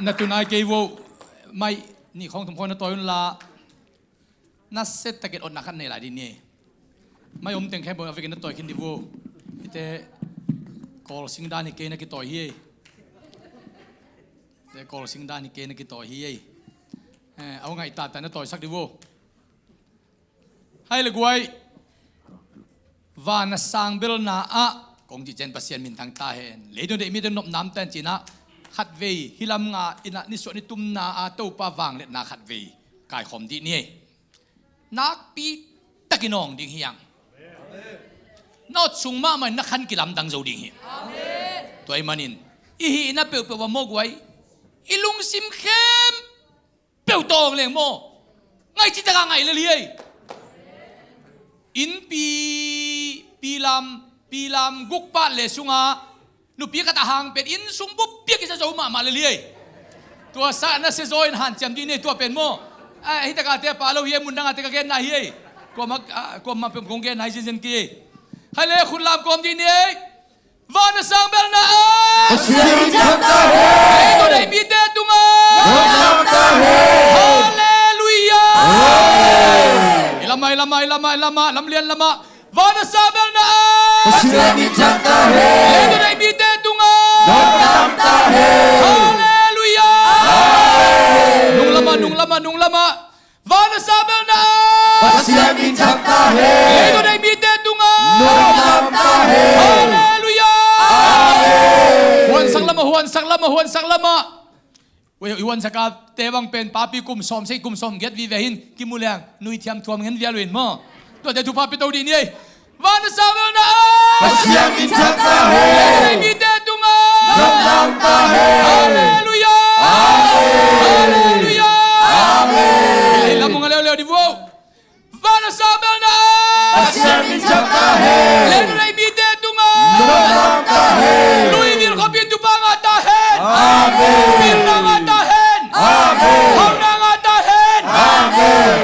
na tunai ke wo mai ni khong thum khon na toy la na set taket on nakan nei la di ni mai teng khe bo avekin na toy kin di wo ite kol singda ni ke na ki toy hi te kol singda ni ke na ki toy hi au ngai ta ta na toy sak di wo hai le guai van sang bel na a kong ji chen pasien min thang ta hen le do de mi de nop nam tan china khat ve hilam nga ina ni so ni tum na a to pa wang le na khat ve kai khom di ni nak pi takinong ding hiang not sung ma man na khan kilam dang zo ding hi amen toy manin i hi na pe pe wa mo guai ilung sim khem pe tong leng mo ngai chi ta ngai le li in pilam gukpa le sunga nu pi ka ta hang pet in sung bu pi ki sa zo ma le li tua sa na se zo in han cham di ne tua pen mo ai ta ka te pa lo ye mun na te ka gen na hi ko ma pe gong gen na hi jen ki hai le khun lam kom di ne van sang bel na ai to dai mi te tunga hallelujah lama lam lian lama van sang bel na ai to dai mi te tunga hallelujah nung lama van sang bel na ai to dai mi te tunga hallelujah huan sang lama Iwan saka tewang pen papi kum som get vi vehin kimulang nui thiam thuam ngen vialuin mo to de tu papi to di ni van savel na pasiam in chata he mi te tunga hallelujah hallelujah amen la mong leo di vo van savel na pasiam in chata he le mi te tunga nui vil khopi tu pangata he amen amen. Amen. Amen.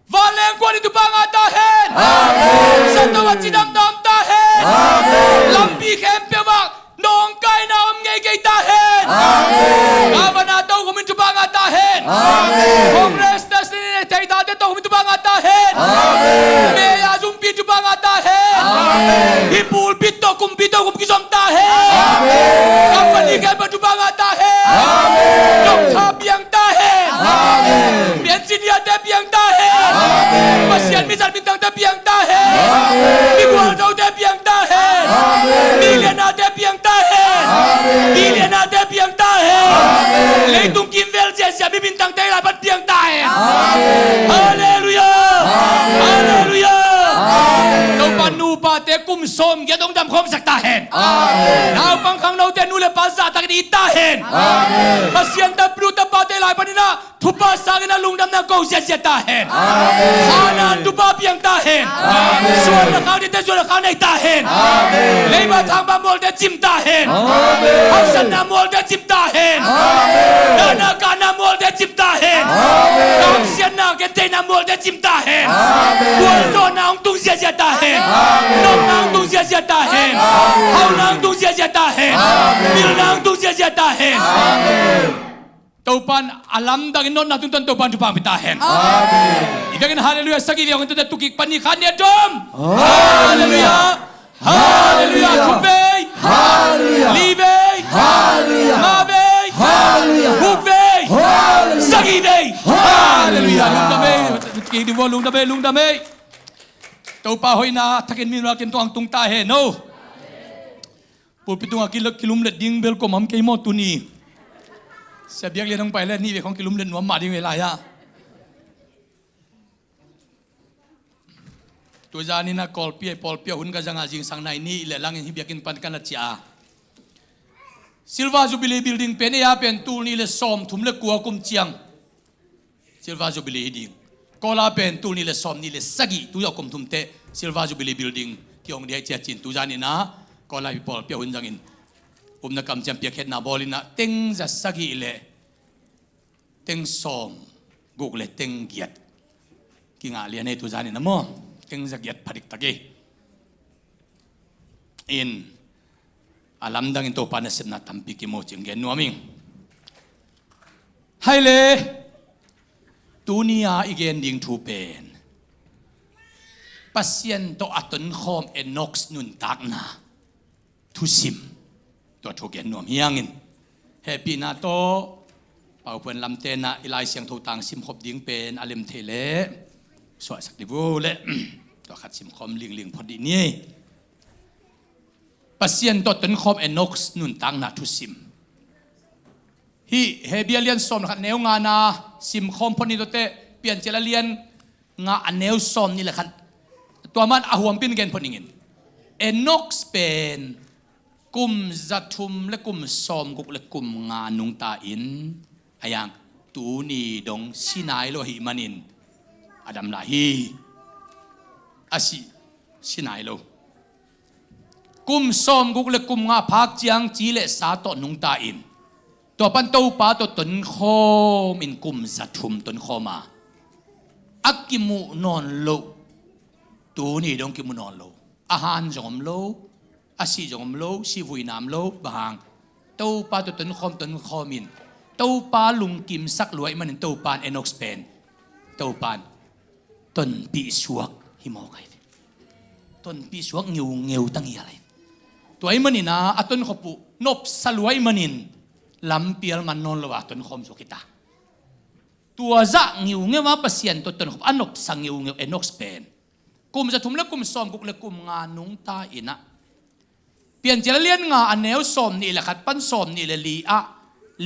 Valeng ko dito pa nga tahen. Amen. Sa tawat sinamdam tahen. Amen. Lampi kempe wak noong kay na ngay tahen. Amen. Kama na ito kuminto pa nga tahen. Amen. Kongres na sinitay dati ito kuminto pa nga tahen. Amen. Meya zumpito pa nga tahen. Amen. Hipulpit to kumpito kumkisom tahen. Amen. Kapaligan pa ito pa nga tahen. Amen. Dokta biyang tahen. Amen. Biansinya te biyang tahen. Amen. Pasian misal bintang te biyang tahen. Amen. Miguel daw te biyang tahen. Amen. Miliana te biyang tahen. Amen. Miliana te biyang tahen. Amen. Leitung kimvel sia bintang te dapat biyang tahen. Amen. Hallelujah. Hallelujah. Nau panupa te kumsom gedong dam khom sak tahen. Amen. Nau pangkhang nau te nule pasa tak di tahen. Amen. Pasian ta bruta pate lai panina thupa sagina lungdam na ko sia tahen. Amen. Sana tupa piang tahen. Amen. Sual na kau te sual kau nei tahen. Amen. Leiba thang ba mol te chim tahen. Amen. Haksan na mol te chim tahen. Amen. Dana kana mol te chim tahen. Amen. Kam sian na ke te na mol te chim tahen. Amen. Kual to na ong tung sia tahen. Amen. Nom na ong tung sia tahen. Amen. Hau na ong tung sia tahen. Amen. Bil na ong tung sia tahen. Amen. Taupan alam dagin non natun tan taupan jupang pitahen. Amen. Idagin hallelujah sagi yang tu tukik panikan ya dom. Hallelujah. Hallelujah. Kupei. Hallelujah. Libei. Hallelujah. Mabei. Hallelujah. Kupei. Hallelujah. Sagi dei. Hallelujah. Lung dame. Taupa hoy na takin minwa kin tuang tung tahe no. Pulpitung kilum let ding bel ko mam kay mo tuni. Sabiang lian ng pailan ni kong kilum len nuam ma ding welaya. Tu jani na kolpi hun ka janga jing sang nai ni le lang hibiakin pan kan chia. Silva Jubilee building pen ya pen tul ni le som thum le kuwa kum chiang. Silva Jubilee ding. Kola pen tul ni le som ni le sagi tu ya kum thum te Silva Jubilee building kiong dia chia chin tu jani na kola pol pia hun jangin. Na kam champion ket na bolina teng za sagi le teng som google teng giat kinga lian e tu jani na mo teng za giat padik tage in alam dang into panasem na tampi ki mo ching gen nuaming ให้เลยตัวนี้อีกอย่างดิ่งทูเป็นปัสยันตัวอัตนคอมเอ็นน็อกซ์นุนตักนาทุสิมตัวทุกอย่างนวมเฮียงินเฮปีนาโตเป่าเพื่อนลำเตนะอิไลเสียงทูตังซิมขบดิ่งเป็นอเลมเทเลสวยสักดิบูเล่ตัวขัดซิมคอมลิงพอดีนี่ปัสยันตัวอัตนคอมเอ็นน็อกซ์นุนตักนาทุสิมฮีเฮเบียเลียนสอมขัดเนวงานาซิมคอมพอดีตัวเตเปลี่ยนเจลเลียนงาอันเนวสอมนี่แหละขัดตัวมันอาหวมปินเกนพอดีงินเอ็นน็อกซ์เป็นกุมจัตุมและกุมสอมกุกและกุมงานุงตาอินอายังตูนีดงสินายโลหิมันินอดัมลาฮีอาศิสินายโลกุมสอมกุกและกุมงาพักจียงจีเลสาโตนุงตาอินตัวปันตูปาตัวตนโคมินกุมจัตุมตนโคมาอักกิมุนอนโลตูนี่ดงกิมุนอนโลอาหารจอมโลอาศิจอมโลชีวุยนามโลบางตูปาตัวตนคอมตนคอมินตูปาลุงกิมสักรวยมันตูปานเอนอกสเปนตูปานต้นปีสวกหิมอไกต้นปีสวกเงียวตั้งอะไรตัวไอ้มันนี่นะอัต้นขบุนบสลวยมันนินลำเปียลมันนอนละวะต้นคอมสุกิตาตัวจะเงียวว่าเปอร์เซ็นต์ตัวต้นขบอันนบสังเงียวเอนอกสเปนกุมจะทุ่มและกุมสอมกุกและกุมงานุงตาอินะเปลี่ยนเจริญงาอันแนวสอมนี่แหละขัดปั้นสอมนี่แหละลีอะ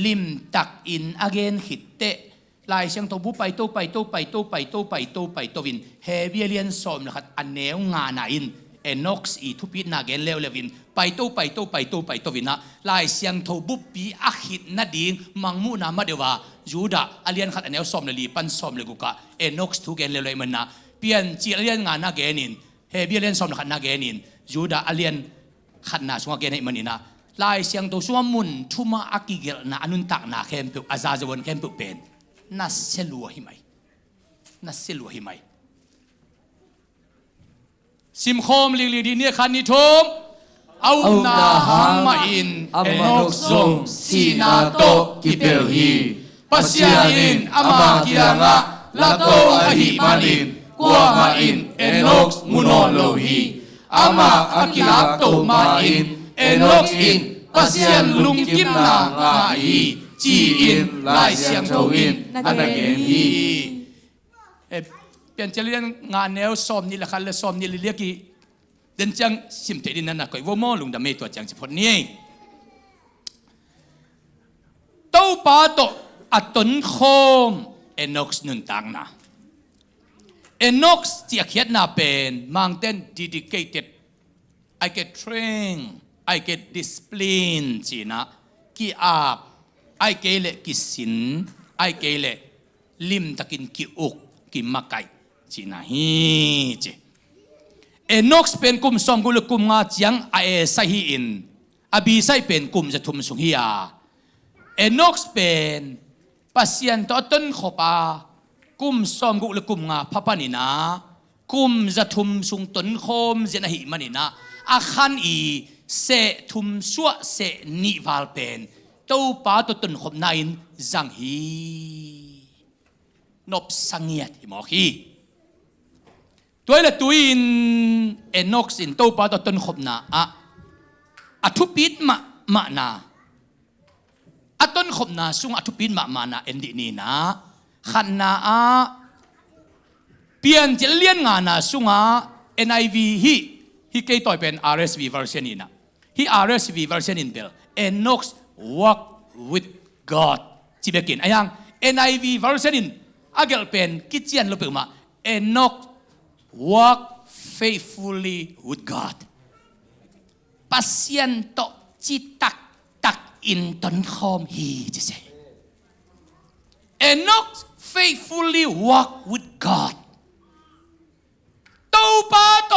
ลิมตักอินอเกนหิตเตลายเสียงตัวบุไปโตวินเฮเบียเลียนสอมนะครับอันแนวงานาอินเอน็อกซ์อีทุพินาเกนเลวเลวินไปโตวินนะลายเสียงตัวบุปีอักหิตนาดิ่งมังมูนามาเดวายูดาอเลียนขัดอันแนวสอมเลยลีปั้นสอมเลยกุกะเอน็อกซ์ทุเกนเลวเลยมันนะเปลี่ยนเจริญงานาเกนินเฮเบียเลียนสอมนะครับนาเกนินยูดาอเลียนขัดนาสวงเกนให้มันนี่นะลายเสียงตัวสวมมุนทุมาอักิเกลนาอนุนตักนาเข้มปุกอาซาจวนเข้มปุกเป็นนัสเซลัวหิไหมซิมโคมลิงดีเนี่ยขันนิทมเอานาหังมาอินเอนอกซงซีนาโตกิเปลฮีปัสยาอินอามากิยังะลาโตอหิมานินกัวมาอินเอนอกมุนอโลฮีอามาอากิลาโตมาอินเอนอกอินปัสยันลุงกิมนางาฮีจีอินไลเสียงโทอินอันนั้นเองฮีเปลี่ยนจะเรียนงานแนวซ้อมนี่แหละคันและซ้อมนี่เรียกกี่เดินจังสิมเตดินนั่นนะก็ว่ามอลุงดำเมตัวจังจะพ้นนี่เต้าปาโตอัตนโคมเอนอกส์นุนตังนะเอนอกส์ที่เขียนน่าเป็นมังเต้น dedicated I get trained I get discipline จีนะกี่อาบ I get เลกี่สิน I get เลลิมตะกินกี่อุกกี่มักไก่จีนะฮีจีเอนอกส์เป็นกุมสองกุลกุมงาจียงไอใส่ฮีอินอบีใส่เป็นกุมจะทุ่มสุงฮีอาเอนอกส์เป็นปัสยันตัวต้นขบากุมสองกุลกุมงาพับปานินากุมจะทุ่มสุงต้นโคมเจนะฮีมันนินาอาคันอีเสทุมสัวเสนิวาลเป็นตัวป้าตัวต้นขบนายจังฮีนบสังเงียดหมอฮีตัวละตัวอินเอนอกสินตัวป้าตัวต้นขบนาอะทุปิดมานาอะต้นขบนาซุงอะทุปิดมานาเอ็นดีนีนะขันนาเปลี่ยนจะเลี้ยนงานาซุงNIVฮีเกยต่อยเป็น RSV version นี่นะฮี RSV version นี่เป็น Enoch walk with God จีเบกินอย่าง NIV version นี่อาเกลเป็นกิจยันลบไปมา Enoch walk faithfully with God ปัสยันโตจิตักอินตนคอมฮีจะเส Enoch faithfully walk with God ตัวป้าโต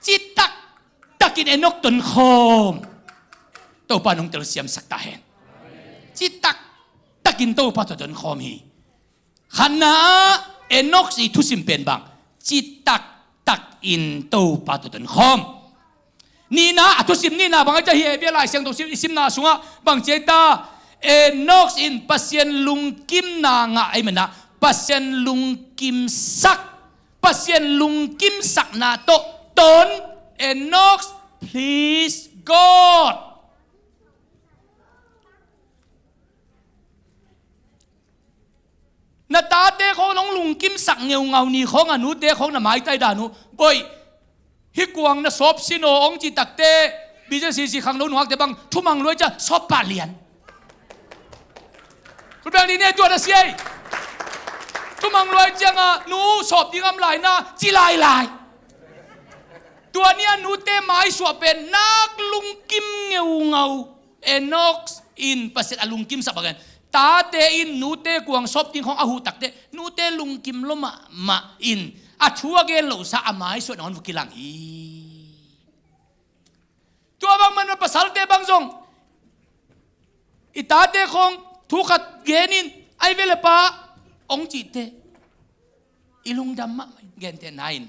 จิตักกินเอนอกตนคอมตัวป้านงเตลเซียมสักตาเห็นจิตักกินตัวป้าตนคอมฮีขันนาเอนอกสิทุสิมเป็นบางจิตักอินตัวป้าตนคอมนี่นะทุสิมนี่นะบางจะเฮียเบียร์ลายเสียงตัวสิมนาสุงะบางเจตา Enoch in pasien lungkim na nga ay mana pasien lungkim sak na to ton Enoch please God na tate ko nong lungkim sak ngaw ni ko anu te ko na mai tai danu boy hi kuang na sop sino ong chi takte bi je si khang lo nuak te bang thumang loi cha sop pa lianคุณแบงค์นี่เนี่ยตัวนั่นสิตัวมังลอยจังอ่ะหนูสอบยิ่งอำลายนะจีลายตัวเนี้ยหนูเต้ไม้สวบเป็นนักลุงกิมเงาเอนอกอินประเสริฐลุงกิมสับกันตาเตอินหนูเต้กวางสอบจริงของอาหูตักเตหนูเต้ลุงกิมลมาอินอาชัวเกลโลซาอาไม้สวดนอนฟุกิลังอีตัวบางมันภาษาเตบางจงอิตาเตคงทุกขัดเกนินไอเวลปาองจิตเตอิลุงดำมะเกนเตนายน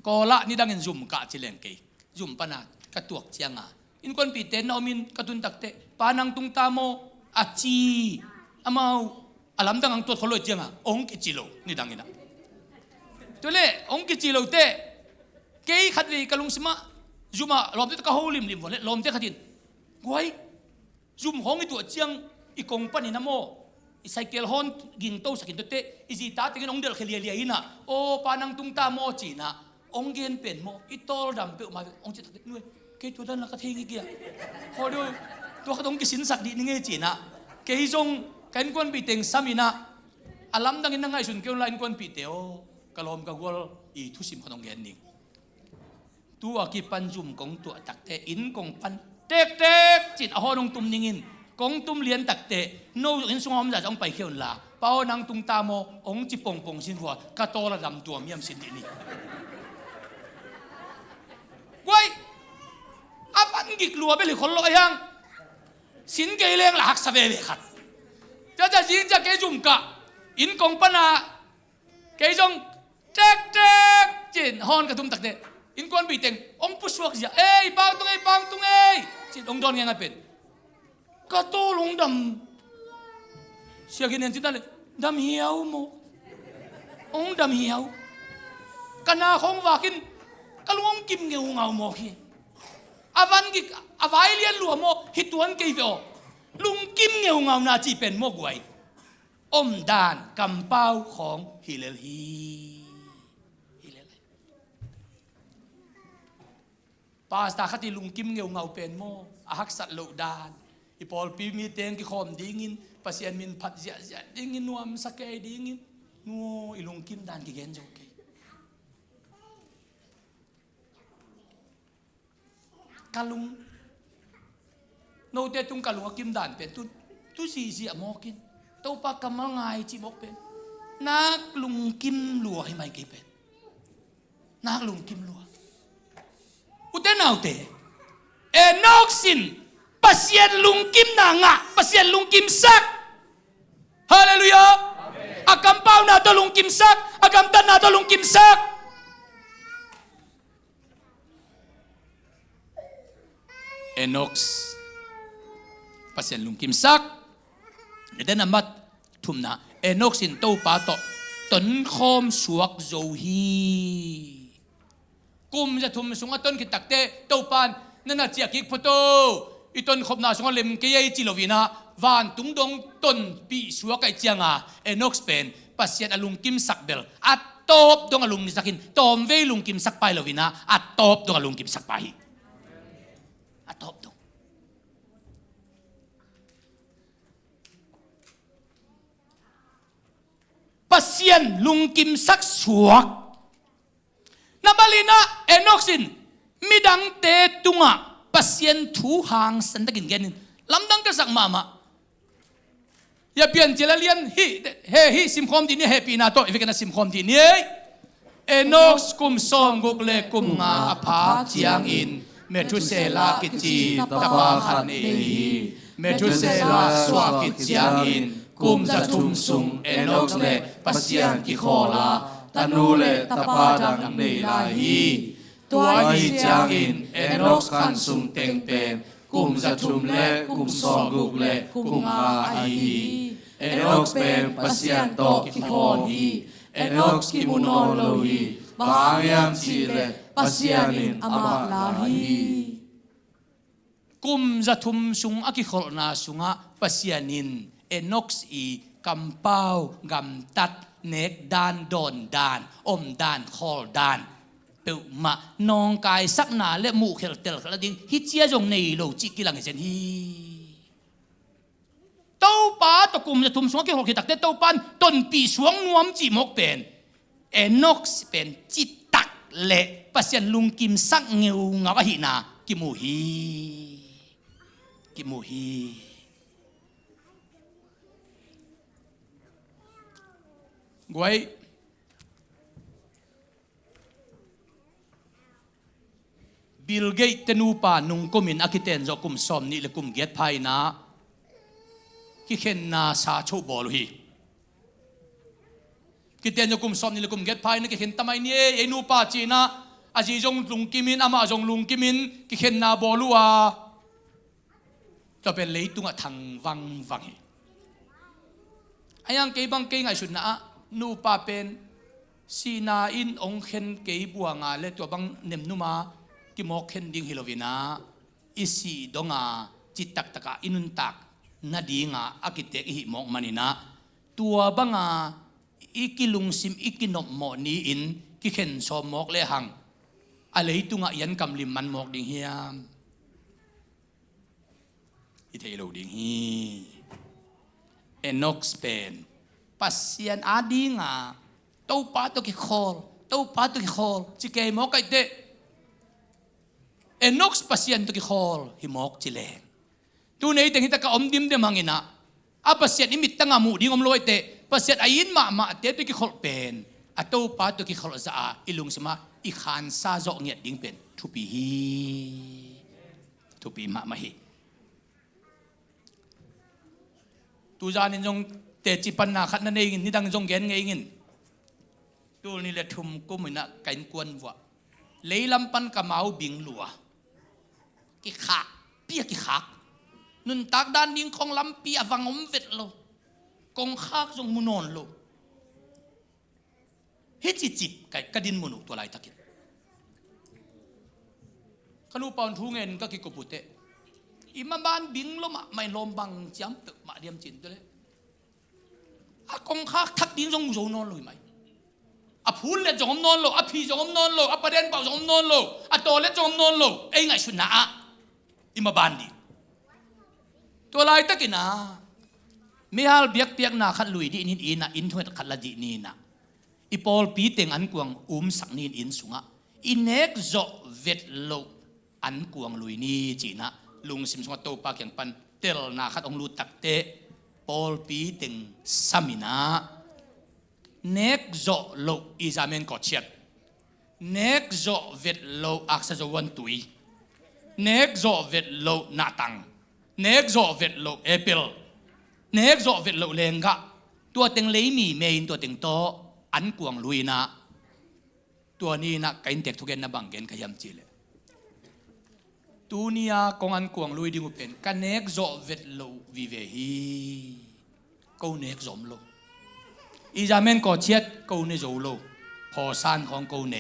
กอละนี่ดังเงินซุ่มกะจิเลงเกยซุ่มปนากระตวกเจียงอ่ะอินคนปีเตนเอามินกระตุนตักเตปานังตุงตาโมอาจีอามาอาลัมดังอังตัวเขาเลยเจียงอ่ะองกิจิโลนี่ดังนี่นะตัวเล่องกิจิโลเตเกยขัดเลยกะลุงสมะซุ่มอ่ะลมเตตะเขาลิมวะเล่ลมเตขัดินกวยซุ่มห้องไอตัวเจียงอีกงปันนี่นะโมอีไซเคิลฮอนกินโตสักกินตัวเตอีจีตาติกินองเดลเคลียอินะโอปานังตุงตาโมจีนะองเกนเป็นโมอีโตดำเปอมาองจิตติด้วยเกยตัวนั้นละก็ทิ้งอีกอ่ะพอดูตัวเขาต้องกิสินสักดีนี่ไงจีนะเกยจงกันกวนปีเต็งสามีนะอาลัมดังอินนังไงสุนเกี่ยวไลน์กวนปีเตโอกะลอมกะกวลอีทุสิมเขาต้องเกนนิ่งตัวกีปันจุ่มกงตัวตักเตอินกงปันเต็กจิตอาหอนงตุมนิงินกงตุมเลียนตักเตโนอินสงอมจะต้องไปเขียนลาเป้านังตุงตาโมองจิปงสินหัวกะโตระดำตัวมียมสินดีนี่กวยอาปันกิกลัวไปหรือคนลอยยังสินเกยเลงหลักสเวเลขัดจะยิงจะเกยจุ่มกะอินกงปนาเกยจงเต็กจิตฮอนกระตุมตักเตอินกวนบีเต็งองพุชวกเสียเอ้ยปังตุงเอ้ยจิตองดอนยังไงเป็นกระโตลงดำเสียกินเห็นจิตนั่นเลยดำเหี่ยวโมองดำเหี่ยวกันนาของวากินกะลุงกิมเงาโมขี้อาวันกิอวัยเลียนหลัวโมฮิตวนเกยโอลุงกิมเงานาจีเป็นโมกวยอมดานกำเป้าของฮิเลลฮีปาสตาขัดลุงกิมเงาเป็นโมอาฮักสัตโลดานอีพอลปีมีเตงกิคอมดิ้งินปัสยานมินพัดเสียดิ้งินนัวมสักเกยดิ้งินนัวอีลุงกิมดานกิเกนโจเกยกาลุงโนเตตุงกาลุงกิมดานเป็นตุสีเสียโมกินโตปากกำมังไงจิโมเป็นนักลุงกิมลัวให้ไม่เกยเป็นนักลุงกิมลัวอุเทนเอาเตเอนอกสินpasien lungkim nanga pasien lungkim sak haleluya akam pau na to lungkim sak akam tan na to lungkim sak enox pasien lungkim sak eden amat thumna enox sin to pa to ton khom suak zo hi kumจะทุมสุงต้นกิตักเตเต้าปานนั่นน่ะเจียกิกพโตอีต้นขบนาสุงเล็มเกยจิโลวินาวันตุงดงต้นปีสัวไก่เจียงอ่ะเอนอกสเปนปัสเซียนอลุงกิมสักเบลอัดตบดงอลุงนิสักินตอมเวลุงกิมสักไปโลวินาอัดตบดงอลุงกิมสักไปอัดตบดงปัสเซียนลุงกิมสักสัวนาบาลีนะเอนอกสินมิดังเตตุงะปัสยันทูหางสันตะกินแกนินลำดังกระสักมาอย่าเปลี่ยนเจริญฮิซิมคอมดีนี่เฮปีนาโตอีกกันนะซิมคอมดีนี่เอนอกกุมซองกุกเลกุมงาอภาเจียงอินเมทุเซลากิจีตะบาคันเอลีเมทุเซลาสวากิเจียงอินกุมจะทุมซุงเอนอกเลปัสยันกิโคลาตันูเลตะปาดังเนลาฮีตัวฮีจางอินเอนอกขันซุงเต็งเป็นป กุมจะทุมเละกุมซอกุกเละกุมอาอีเอนอกสเป็นปัสยันโตกิคอนฮีเอนอกสกิมุนอโลฮีบางยามชีเลปัสยันินอามาลาฮีกุมจะทุมสุงอากิขอลนาสุงะปัสยานินเอนอกส์อีกัมเป้ากำตัดเนกดานโดนดานอมดานคอลดานเปิวมานองกายสักนาและมูเขลเตลขลดิงฮิเจียจงในโลจิกิลังเซนฮีเต้าป้าตะกุมจะทุมสุงอากิขอลขิตักเตเต้าปันต้นปีสวงนวมจีมกเป็นเอนอกส์เป็นจิตตักเละปัสยันลุงกิมสักเงวงาวะหินากิมูฮีกิมูฮีกวยบิลเกตเตนูปานุงกุมินอากิเตนจกุมซอมนี่เลกุมเกตไพนากิเคนนาซาโชบอลฮีกิเตนจกุมซอมนี่เลกุมเกตไพนะกิเคนทำไมเนี่ยเอนูปาจีนาอาจีจงลุงกิมินอามาจงลุงกิมินกิเคนนาบอลัวจะเป็นเลยตุงะทางวังวังฮีไอ้ยังเก็บังเก็งไอชุดนะนูปาเป็นสีนาอินองเข็นเก็บบัวงาเลตัวบังเนมนูมากิมอกเข็นดิ้งฮิโลวินาอิสีดงาจิตตักตะกะอินุนตักนาดีงาอากิเตกหิมอกมันินะตัวบังอาอิกิลุงซิมอิกินบหมอนีอินกิเข็นชอมอกเลหังอะไรตุงะยันกำลิมมันมอกดิ้งเฮียมอิเทโลดิ้งฮีเอนอกสเปนปัสยันอาดีงาเต้าป้าตุกิคอลเต้าป้าตุกิคอลจิเกมอกไอเตเอนอกส์ปัสยันตุกิคอลหิมอกจิเลงตัวนี้แต่งหิตะกะอมดิมเดมังอินะอาปัสยันอิมิตตั้งอามูดิ้งอมลอยเตปัสยันอายินมาเตตุกิคอลเป็นอาเต้าป้าตุกิคอลซาอิลุงสมาอิขานซาโจเงียดิ้งเป็นทุปีฮีทุปีมาฮีตูจานินจงเตจิปันนาขัดนั่นเองนี่ดังจงเกนไงเงินตัวนี้แหละทุ่มกุมินะกันกวนวะเลยลำปันกะเมาบิงหลัวกิขาเปียกิขานุนตักด้านดิ้งของลำเปียฟังอมเวทโลกงขากจงมุนอนโลเฮจิจิบไก่กระดินมุนุตัวไรตะกินขนูปอนทุ่งเงินก็กิกบุเตอิมาบานบิงลมไม่ลมบังจำเปิดมาเดียมจินตัวเลยอากงข้าทักดิ้งจงโจนอนเลยไหมอาพูนเล็จงนอนโลอาพีจงนอนโลอาประเด็นเป่าจงนอนโลอาโตเล็จงนอนโลเอ้ยไงชุนนะอิมาบานดีตัวลายตะกินนะไม่ฮัลเบียกเปียกนาขัดลุยดีนินอินะอินทวดขัดละดีนีนะอีพอลปีเต็งอันกวางสักนินอินสุงะอินเอกโจเวทโลอันกวางลุยนี่จีนะลุงสิมสงตัวปากอย่างปันเตลนาขัดองลูตักเตปอลปีติงสามินาเนกโจโลอิจาเมนกอดเชียดเนกโจเวทโลอักษรวันตุยเนกโจเวทโลนาตังเนกโจเวทโลเอเปิลเนกโจเวทโลเลงกะตัวเต็งเลยมีเมนตัวเต็งโตอันกวงลุยนะตัวนี้นะกินเด็กทุกเย็นนะบังเกนขยำจีเลตัวนี้กงอันกวงลุยดิ้งเป็นกันเนกโจเวทโลวิเวฮีกูเนกโจมโลอีจาเมนก็เชียดกูเนโจโลพอสานของกูเน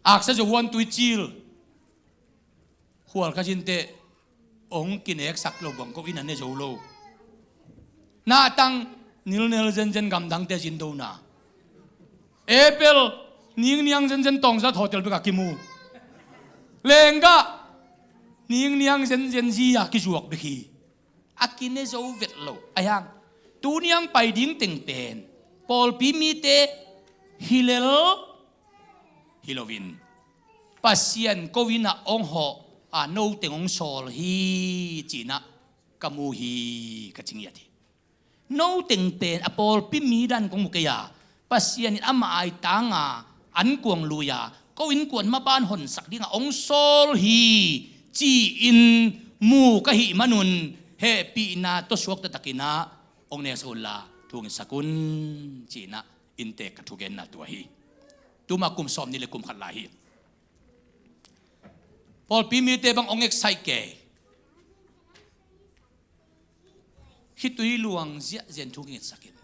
อักษรจะวันตุยจิลหัวข้าจินเตองกินเอกสักโลบังก็อินันเนโจโลน่าตั้งนิลเนลเจนเจนกำดังเตจินโดนาเอเปิลนิ่งเนียงเจนเจนตองซะทอเตลเบกกิมูเลงกะนิ่งเนียงเจนเจนซีอะกิจวกเบกีอากินเนโจเวทโลอายังตัวนี้ยังไปดิ้งเต็งเป็นพอลปีมีเตฮิเลลฮิโลวินปัสยันโควินะองหอโนเต็งองโซลฮีจีนะกามูฮีกะจิงยาทีโนเต็งเป็นอพอลปีมีดันกงมุกยาปัสยันอามาไอตังอันกวงลุยาก็วินกวนมาบ้านหนสักดิ้งองโซลฮีจีอินมูกะหิมานุนเฮปีนาตัวสวกตะตะกินาองเนสุลลาทวงสกุลจีนะอินเตกทุเกนนาตัวฮีตัวมากุมซอมนี่เลยกุมขัดลาฮีพ อลปีมีเตบังองเอกไซเกฮิตุยหลวงเจียเจนทุกเงินสักิน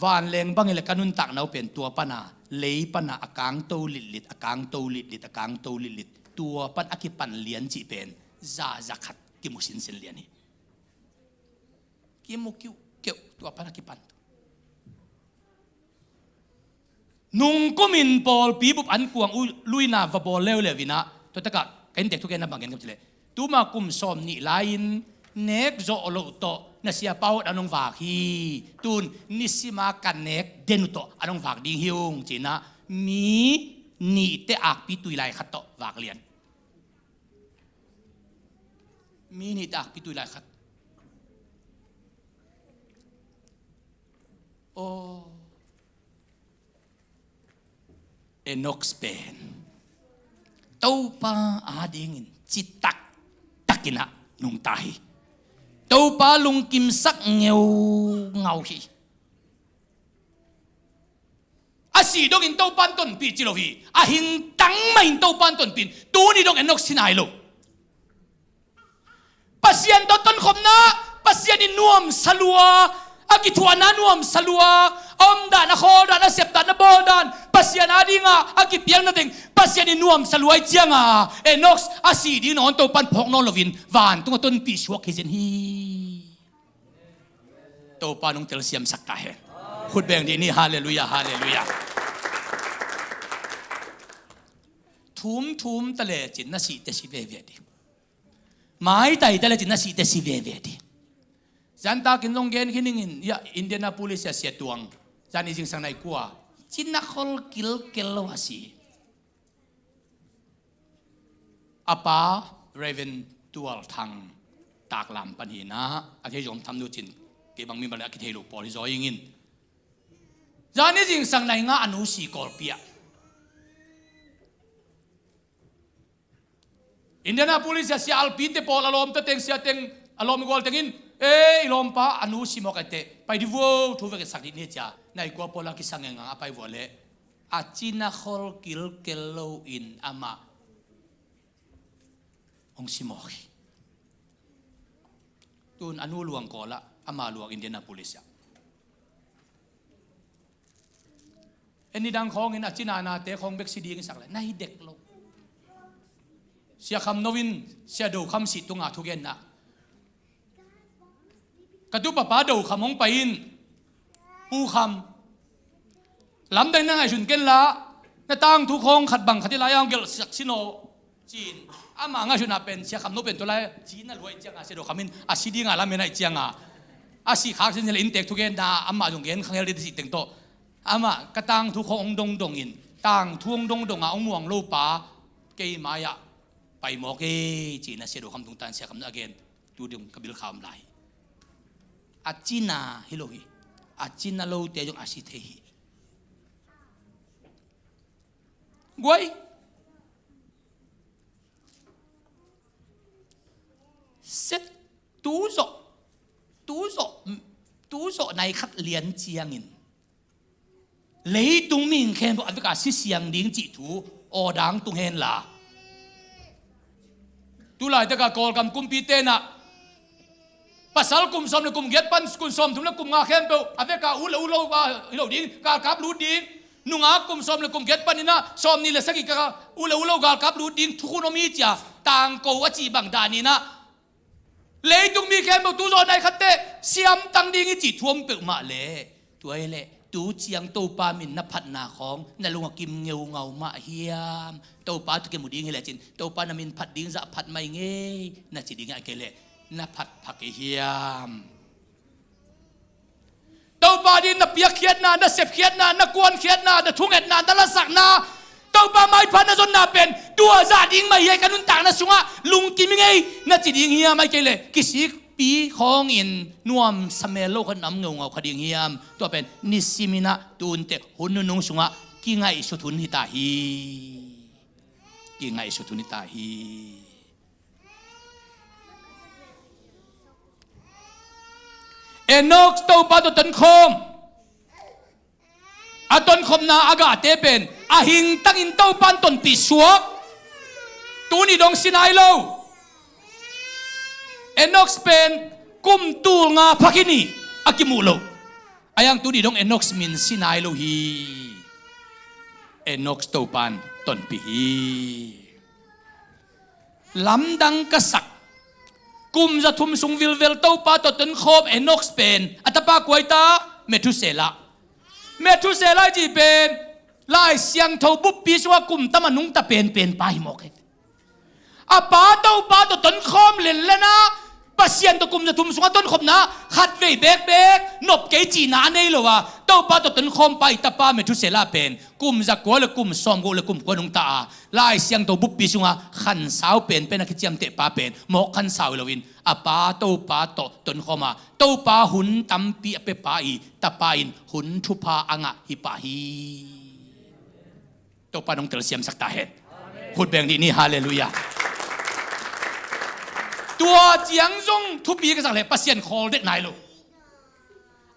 วานเลงบังเอลกันุนตักนาเป็นตัวปนาเลยปนาอากางโตลิลิตอากางโตลิลิตอากางโตลิลิตตัวปันอากิปันเลียนจีเป็นซาจักขัดกิมุสินเซนเลียนี่กิมุคิวเกี่ยวตัวปันอากิปันนุ่งกุมินปอลปีบุบอันกวงลุยนาวบอลเลวเลวินะตัวตะกะเห็นเด็กทุกแกนับบังเงินกับเจเลตัวมากุมซอมนี่ไลน์เน็กโจโลโตนัสยาเป้าอันองฝากฮีตุนนิสิมากันเน็กเดนุโตอันองฝากดิ้งฮิวงจีนะมีนี่เตอักปีตุยไลขัดโตฝากเลียนมีนี่เตอักปีตุยไลขัดโอเอนอกสเปนเต้าป้าอาดิงินจิตตักกินะนุงตายเต้าป้าลุงกิมสักเงาฮีอาศีดงอินเต้าปันต้นปีจิโลฮีอาหิงตังไม่อินเต้าปันต้นปีตัวนี้ดงเอนอกสินายโลปัสยันต้นคมนะปัสยันอินนวมสลัวอากิทวานานวมสลัวอมดานโคดานเสพดานบอดานปัสยันอาดิงาอากิเปียงนั่นเองปัสยันอินนวมสลัวเจียงาเอนอกอาศีดีนอนเต้าปันพกนอนลวินวานตัวต้นปีชวกเฮเจนฮีเต้าปันองเตลเซียมสักตาเฮพูดแบ่งดีนี่ฮาเลลูยาฮาเลลูยาทุ่มตะเลจินนาสีเตสิเวเวดีหมายใจตะเลจินนาสีเตสิเวเวดีจันตากินลงเกนขินิงินยาอินเดียนาโพลิสเสียตวงจันนี่จิงสังไนกัวจินนักฮอลกิลวาสีอาปาเรเวนตัวทังตากลำปัญหานะอาทิยมทำดูจินเก็บังมีบรรดาคิเทลูปอลิซอยิงินจันนี่จิงสังไนงาอนุสีกอลเปียอินเดียนาโพลิสเสียอัลปีเตปอลอารมณ์เต็งเสียเต็งอารมณ์กอลเต็งอินลมป้าอนุสิมอกเตไปดิวทูเวกสักดิเนจ่าในกัวปอลังกิสังเงงไปวัวเล่อาจินาฮอลกิลโลอินอามาองสิมอกตุนอนุหลวงกอละอามาหลวงอินเดียนาโพลิสเอ็นนี่ดังของอินอาจินานาเตของเบกซิดีกิสักเลยในเด็กโลเสียคำนวินเสียดูคำสิตุงอาทุเกนนะกระตุปป้าดูคำมงไปอินปูคำลำได้นั่งไอชุนเกนละน้าตั้งทุกคงขัดบังขัดที่ไรอังเกลสักชิโนจีนอามาง่ายชุนเป็นเสียคำนู้เป็นตัวไรจีนน่ะรวยจังอ่ะเสียดูคำมินอาชีดีงาละเมนัยจังอ่ะอาชีขาเส้นอินเตกทุกเกนนะอามาจงเกนขังเฮลิดิสิติงโตอามากระตังทุกคงองดงอินตังทวงดงอ่ะองม่วงโลป้าเกยมายะไปหมอกจีนน่ะเสียดูคำตรงตันเสียคำนู้เกนดูดึงกบิลคำไหลอาจินาฮิโลฮีอาจินาโลเตยงอาชิเทฮีกวยเสร็จตูโซในขัดเลียนเจียงินเลยตุงมิงแค่บอกอันกาสิเสียงดิ้งจิตูอดังตุงเฮนลาตุลายตะกากอลกำกุมปีเตนะpasal kum som le kum get pan kum som thum le kum nga khem pe aveka ulo wa lo ding ka kap lu ding nunga kum som le kum get pan ina som ni le saki ka ulo ga kap lu ding thunomi cha tang ko achi bang dani na le tung mi khem tu zo nai khatte siam tang ding chi thuom pe ma le tuai le tu chiang to pa min na phat na khong na lunga kim ngau ma hiam to pa tu ke mu ding he le chin to pa na min phat ding za phat mai nge na chi ding ai ke leนับผัดผักเฮียมตัวบาดินนับเปียกเขียดนานับเสพเขียดนานับกวนเขียดนานับทุ่งเอ็ดนานับละสักนาตัวบาไม้พันนับจนนาเป็นตัวซาดิงไม่เยกันนุนต่างนับสุงะลุงกินไม่ไงนับจีดิงเฮียไม่เกลเลยกิสิปีของอินนวมสมัยโลกน้ำเงาคดีเฮียมตัวเป็นนิสิมินะตูนเตหุนนุงสุงะกิไงสุทุนหิตาฮีกิไงสุทุนหิตาฮีเอนอกตัวปาตัวต้นคมอาต้นคมนาอากาศเตเป็นอาหิงตั้งอินตัวปันต้นปีสวก ตูนี่ดงสินายโลเอนอกส์เป็นกุมตูลงาพักินีอากิมูโลอายังตูนี่ดงเอนอกส์มินสินายโลฮีเอนอกส์โตปันตนปีฮีลำดังกษักกุมจะทุ่มสุงวิลเวลโตปาตตนคบเอนอกส์เป็นอัตปากวยตาเมทุเซลาจีเป็นลายเสียงทบุปปีสวากุมตมันนุงตะเป็นไปหมกอาปาเต้าปาตต้นคอมเล่นแล้วนะปัสยันตกุมจะทุ่มสวาต้นคมนะขัดเวเบกนบเกจีนาเนยเลยวะเต้าปาตต้นคอมไปตะปาเมทุเซลาเป็นกุมจะกัวละกุมซอมกัวละกุมกัวนุงตาลายเสียงทบุปปีสวาขันสาวเป็นนักเจียมเตะปาเป็นหมกขันสาวเลวินอาปาเต้าปาตต้นคอมาเต้าปาหุนตัมปีเปปาอีตะปาอินหุนทุพาอ่างะฮิปาฮีตัวปานองเตลเซียมสักตาเหตุพูดแบ่งดีนี่ฮาเลลูยาตัวเจียงจงทุบปีกันสักเลยปัสยันคอลเด็กนายลู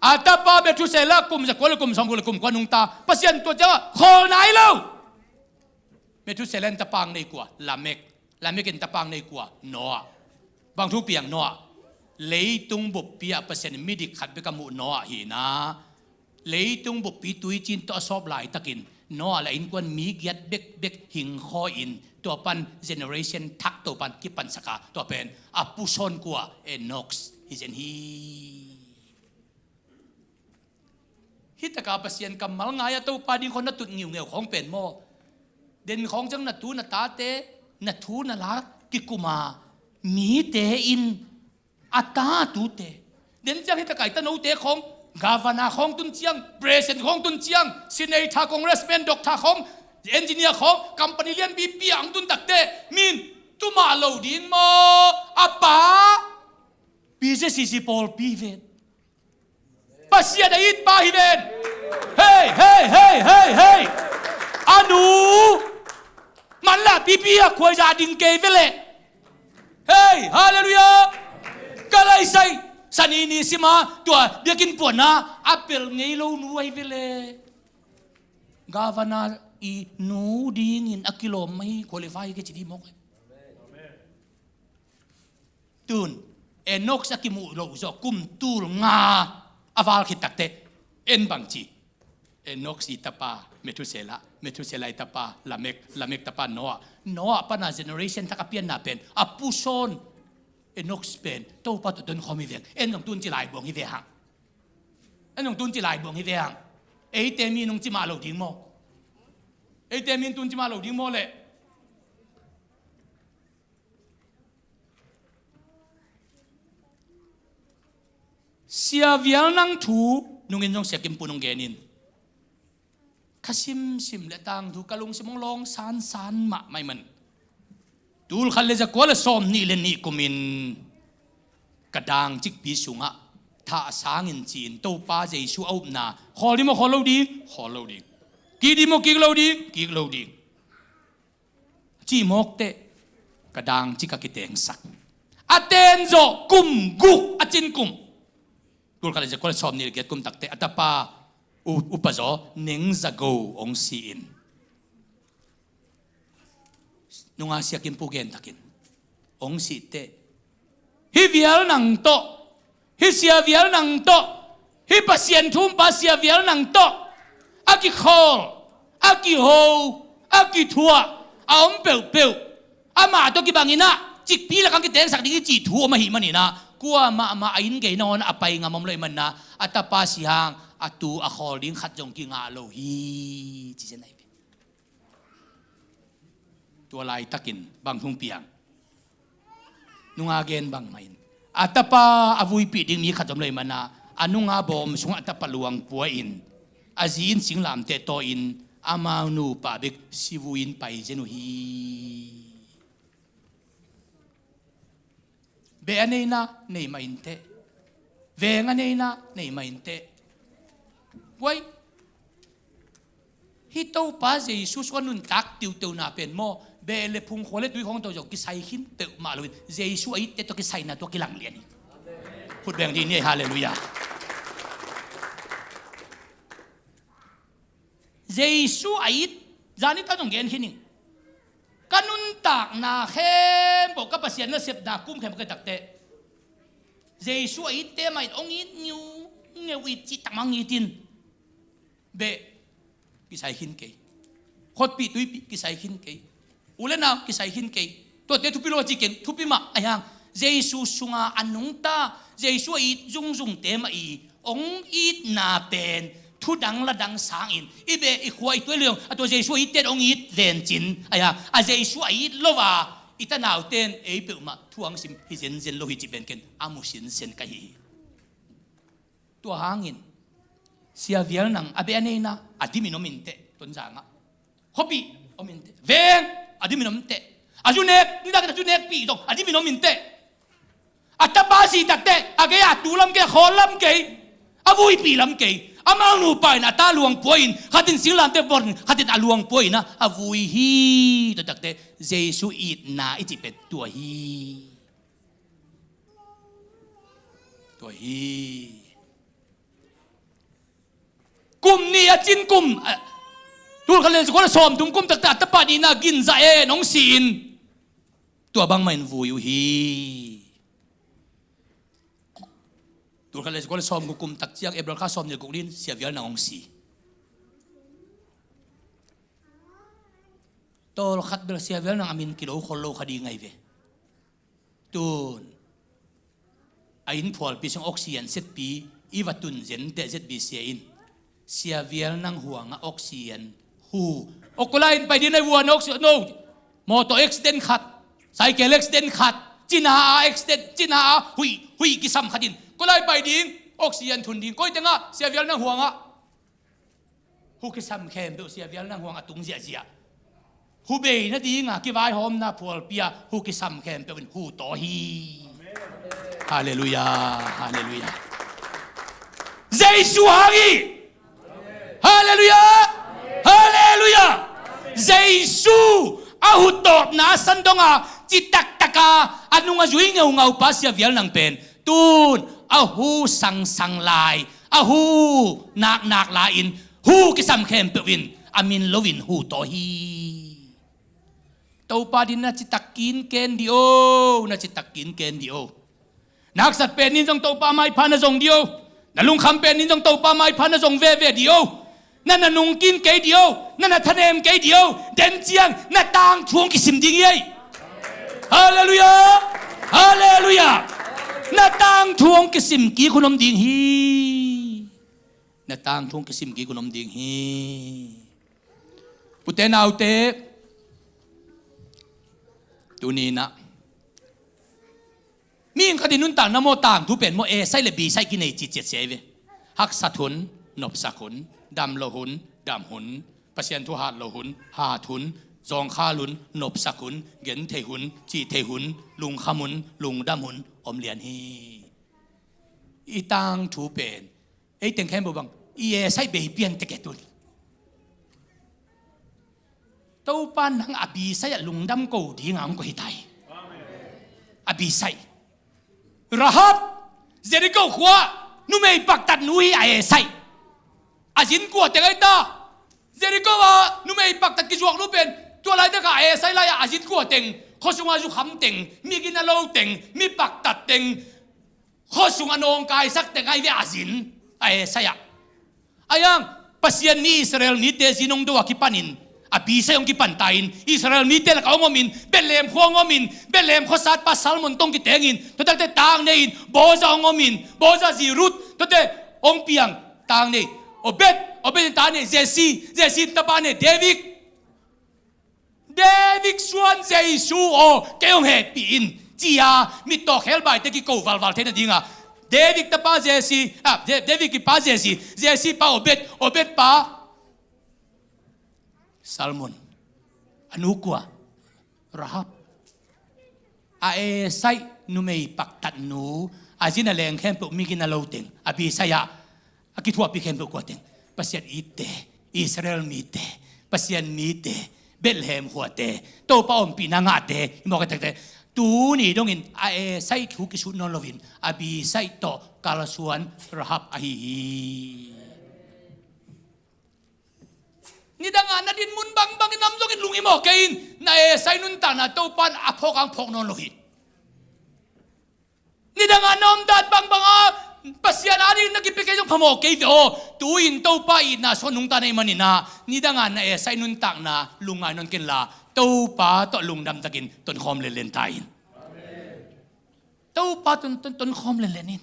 อาตาปาเบทุเซล่ากุมจะกวลกุมสองกุลกุมกวนุงตาปัสยันตัวเจ้าคอลนายลูเบทุเซเลนตะปังในกัวลาเมกเนตะปังในกัวโนอาบางทุกเปียงโนอาเลยตุงบุปปีปัสยันมิดิขัดเบกามุโนอาฮีนะเลยตุงบุปปีตุยจินตัวสอบหลายตะกินนอละอินกวนมีเกียรติเบกหิงคออินตัวปันเจเนอเรชันทักตัวปันกิปันสกาตัวเป็นอปุชนกัวเอนอกส์ฮิเซนฮิตกาเปเซียนกำมัลงายตัวปาดิคนนัตุงิวเงียวของเป็นโมเด่นของจังนัตูนตาเตนัทูนละกิกุมามีเตอินอัตาตูเตเด่นจังฮิตกาตโนเตของกาฟานาของตุนเจียงเบรเซนของตุนเจียงซีเนทาคองเรสเมนด็อกทาของเอนจิเนียร์ของกัมปานีเลียนบีปีอังตุนตักเตมินตุมาโลดิงโมอาปาปีเจสิซิปอลปีเวนปัสยาดาอิดปาฮิเวนเฮ้ยอานูมันละปีปีอะควายจาดิงเกยเวเลเฮ้ยฮาเลลูยากะไลไซสันนี่สิมาตัวเบียกินปวดนะอัปเปิลไงเราหนูไอ้เวลกาฟานาอีหนูดีงินอักิโลไม่คุริฟายก็จะดีมากตุนเอนอกสักิมูโรจกุมตูลงาอาวาลคิดตักเตเอ็นบังจีเอนอกสิตาปาเมทุเซลาตาปาลาเมกตาปาโนอาปนาเจเนอเรชันทักเปียนนาเป็นอปุชอนเอนอกสเปนโตปัตตุนคอมิเวงเอ็นของตุนจิลายบวงฮิเวหังเอ็นของตุนจิลายบวงฮิเวหังเอเตมีนงจิมาโลดิงโมเอเตมีนตุนจิมาโลดิงโมเลยเสียวิลนังทูนุ่งเงินจงเสียกิมปุนงเกนินข้าซิมเลตังทูกะลุงสิมงลองสานมาไม่มันตูลขันเลจะกวลสอมนี่เลนี่กุมินกระดังจิกปีสุงะท่าสางินจีนโตป้าเจชูเอาหน้าขอดิโมขอเราดีกีดิโมกีเราดีจีมกเตกระดังจิกกิเตงสักอเตนโจกุมกุกอจินกุมตูลขันเลจะกวลสอมนี่เลเกตกุมตักเตอัตปาอุปโจเน่งจะโกองซีอินนงอาเซียกินปูเกนตักินองสิเตฮิวิลนังโตฮิเซียวิลนังโตฮิปัสยันทุมปัสยาวิลนังโตอากิคอลอากิโฮอากิทัวอาอมเปลอามาตัวกิบังอินะจิกปีละกังกิเตงสักดิ้งจีทัวมาหิมันนี่นะกัวมาอินเกนอนอไปงามมเลยมันนะอัตปาสิฮังอัตูอาคอลิงขัดจงกิงาโลฮีจีเจนไหนตัวลายตะกินบางทุ่งเปียงนุงอาเกนบางไม่อัตปาอวุยปีดิ้งมีขัดจำเลยมันนะอนุงอาบอมสุงอัตปาลวงปัวอินอาจีนสิงลามเตโตอินอามานูปาเบกสิวุอินไปเจนุฮีเบอันเนนะเนมาอินเตเวงอันเนนะเนมาอินเตไว้ฮิตโตป้าเจสุสวนุนตักติวเตวนาเป็นโมเบลพุงโคเลตุยของตัวจกิไซขินเตอมาเลยเจสุไอเตตัวกิไซนาตัวกิหลังเลียนพูดแบ่งดีนี่ฮาเลลูยาเจสุไอจานิตาจงเกนขินิง kanu'n tak na khem bo ka pasyan na sep na kum khem ka takte Jesu it te mai ong it nyu ngewit chi tamang itin be kisai hin ke khot pi tui pi kisai hin ke ulena kisai hin ke to te thu pi lo chi ken thu pi ma ayang Jesu sunga anung ta Jesu it jung jung te ma I ong it na pen thu dang la dang sang in ibe I khwai tu leong ato Jesu it te ong it len chin aya a Jesu it lova ita naw ten e pe ma thuang sim hi zen zen lo hi chi ben ken amusin sen ka hi to hangin sia vial nang abe anena adimi no minte ton janga hopi o minte ven adimi no minte ajunek nda ka junek pi dong adimi no minte atabasi takte age atulam ke kholam ke avui pi lam ke amang nu pai na ta luang poin khatin singlam te born khatin aluang poin na avui hi to takte Jesu it na iti pet to hi kum ni achin kum tur khalen ko som tum kum tak ta pa ni na gin za e nong sin to bang main vui hi tur khalen ko som kum tak chiang ebrol kha som ni kuklin sia vial na ong si tol khat bel sia vial na amin kilo kholo khadi ngai ve tun ain phol pi song oxygen set pi iwatun zen te zet bi sia in sia vial nang huanga oxygen hu okulain pai din ai wan oxygen no moto accident khat cycle accident khat china accident china hui ki sam khatin kulai pai ding oxygen thun ding koi tenga sia vial nang huanga hu ki sam khem be sia vial nang huanga tung zia zia hu be na dinga ki vai hom na phol pia hu ki sam khem pe hu to hi hallelujah hallelujah Jesu hari hallelujah hallelujah Jesu ahutot na sandonga citak taka anunga zui ngau pa sia vial nang pen tun ahu sang lai ahu nak lain hu kisam khem pewin amin lovin hu to hi tau pa din na citakin ken dio na citakin ken dio naksat pen nin jong tau pa mai phana jong dio nalung kham pen nin jong tau pa mai phana jong ve dio na nung kin ke dio na thanem ke dio den chiang na tang thuang ki sim ding yei hallelujah hallelujah na tang thuang ki sim ki kunom ding hi na tang thuang ki sim ki kunom ding hi puten autte tunina miing kadinun tang na mo tang thu pen mo e sai le bi sai ki nei chi chet seve hak sathun nop sakun dam lohun dam hun pasien thu hat lohun ha thun zong kha lun nop sakun gen the hun chi the hun lung khamun lung dam hun om lian hi I tang thu pen ei teng khem bo bang I e sai be pian te ke tun tau pan hang abi sai lung dam ko di ngam ko hi tai abi sai rahab Jericho khwa nu mei pak tat nui ai sai ajin ko te ngai ta Jericho wa nu mei pak tat ki juak nu pen to lai ta ka ai sai lai ajin ko teng khosunga ju kham teng mi gin lo teng mi pak tat teng khosunga nong kai sak teng ai ve ajin ai sai ayang pasien ni Israel ni te sinong do ki panin abi sa yung kipantayin Israel mitel ka ngomin Bethlehem ko ngomin Bethlehem ko sat pa Salmon tong kitengin total tang nein boza ngomin boza zirut tote ong piang tang nei obet tane Jesse tapane David suan Jesu o kayong happy in chia mitok helbay te ki ko valval te na dinga David tapa David ki pa Jesse pa obet pa Salmon anu kwa rahab ae sai nu mei paktat nu ajina leng khem pu migina loteng abi saya akithua pi khem pu kwateng pasian ite Israel mite pasian mite Bethlehem huate to pa om pinanga te mo ka te tu ni dongin ae sai thu ki su non lovin abi sai to kalasuan rahab ahi ni danga na din mun bang bang namjong in lungi mo kain na sai nun ta na to pan aphok ang phok non lohi ni danga nom dat bang bang pasyan ani nagipikay yung pamo kay tuin to pa na so nung ta na imanina ni danga na sai nun tak na lunga non kinla to pa to lungdam takin ton khom le len tain to pa ton khom le lenin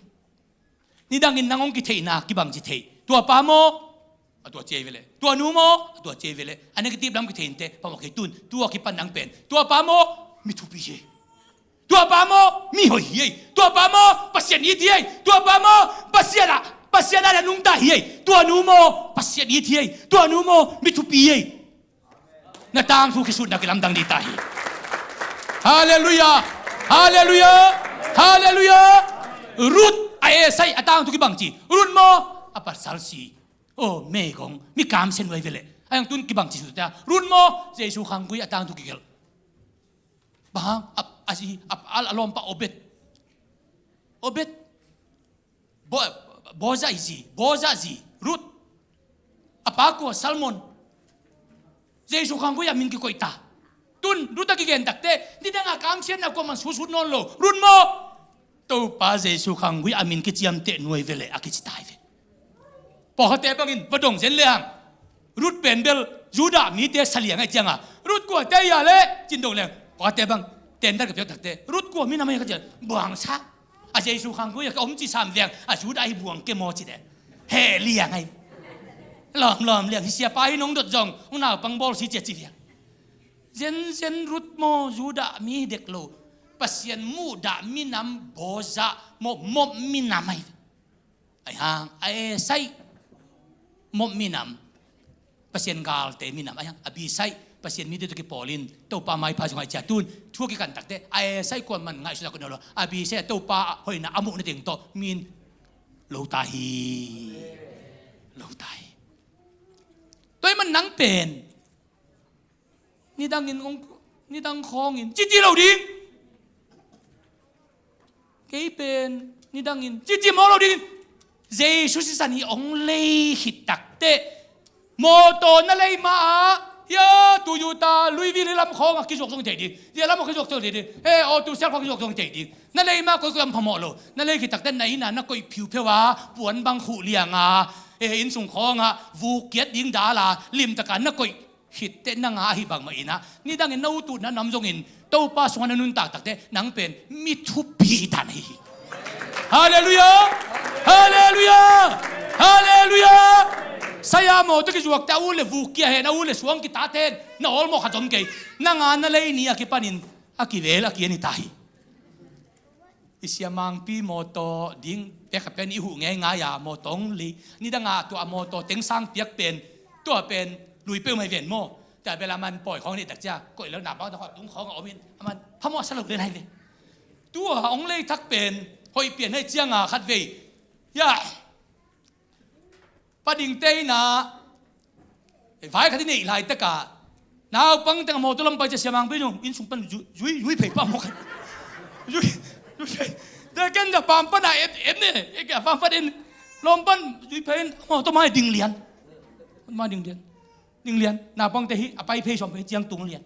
ni dangin nangong kitay na kibang jitay tua pa mo atua chevele tua nu mo atua chevele ane kitib lam kitente pamo kay tun tua kipan ang pen tua pa mo mitupi tua pa mo mi hoi ye tua pa mo pasyan iti ye tua pa mo pasyan na nung ta ye tua nu mo pasyan iti ye tua nu mo mitupi ye natang su kisud na kilamdang di tahi hallelujah hallelujah hallelujah Ruth ay say atang tu kibang chi Ruth mo apar salsi oh megong mi kam sen wai vele ayang tun kibang chi suta Ruth mo Jesu khangui atang tu kigel bang asi al alom pa obet boza zi Ruth apako Salmon Jesu khangui amin ki koita tun Ruth kigen takte di nga kam sen na ko man susud non lo Ruth mo to pa Jesu khangui amin ki chiam te nuai vele akichitai ve pohate bangin badong sen leang Ruth penbel Juda mi te saliang ai changa Ruth ko te ya le chin dong leng pohate bang ten dar ka pyo takte Ruth ko mi namai ka jan buang sa a Jesu khangui ka om chi sam veng a Juda ai buang ke mo chi de he liang ai lom liang sia pai nong dot jong una pang bol si che chi veng zen Ruth mo Juda mi dek lo pasien muda minam boza mo minamai ay hang ay say mo minam pasien gal te minam ay hang abisay pasien mi dito ki Pauline to pa mai pa jong ay chatun thu ki kan takte ay say ko man ngai su ko no abisay to pa hoi na amu na ting to min lo tahi toy man nang pen ni dang khongin chi lo ding kay pen ni dangin chi mo lo ding Jesus si sani ong lay hitakte moto na lay ma ya Toyota Louis Vuitton lam khong akisok song te di ya lam akisok song te di tu sel akisok song te di na lay ma ko am phamo lo na lay hitakte nai na koi phiu phewa puan bang khu lianga in sung khonga vu kiat ding dala lim takan na koi hitte na nga hi bang maina ni dangin no tu na namjongin to pa song na nun tak takte nang pen mi thu pi ta nei hallelujah hallelujah hallelujah saya mo to ki juak ta ule vu kia he na ule suang ki ta ten na ol mo khatom ke na nga na lei ni akipanin akivel akiani tahi isiamang pi moto ding pe khapen i hu nge nga ya mo tong li ni da nga to moto teng sang piak pen to pen lui pe mai ven moแต่เวลามันปล่อยของนี่ตักจ้าก็แล้วหนาบ้างแต่ตุ้งของเอามินมันพม่าสลับเลยไหนเลยตัวองเลยทักเป็นหอยเปลี่ยนให้เจียงคัดเวยย่าปดิ่งเตยนะฝ่ายคดีนี่หลายตะกาน้าปังแต่งโมตุลำไปจะเสียมังไปจงอินสุงปันยุยเผยปั๊มหมดยุยเด็กกันจะปั๊มปันไหนเนี่ยเอกปั๊มปันเอ็นลมปันยุยเผยโมตุมาดิ่งเลียนมาดิ่งเลียนนิ่งเลียนนาปังเตหิอภัยเพย์ชมเพย์เจียงตุงเลียน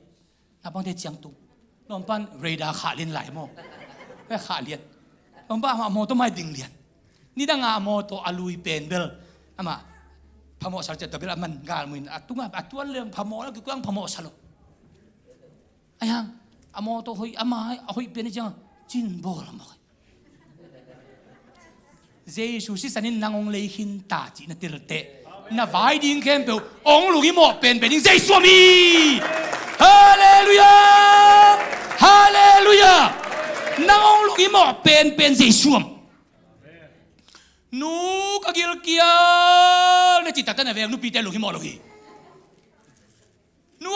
นาปังเตเจียงตุงน้องปันเรดาขาเลียนหลายโมแค่ขาเลียนน้องปันโมต้องไม่ดิ่งเลียนนี่ดังอาโมโตอาลุยเป็นเบลอามาพโมสัจจะเบลมันกาลมินอัตุงอัตวันเรื่องพโมแล้วก็กวางพโมสลบไอ้ยังอาโมโตหอยอามาหอยเป็นจังจินโบลมั้งเจสุสิสันินนางองเลยหินตาจีนติลเต那外地看表，昂路伊莫变变成谁说咪？哈利路亚，哈利路亚，那昂路伊莫变变谁说？nu kagil kia, le cita tan avem nu pite路伊莫路伊，nu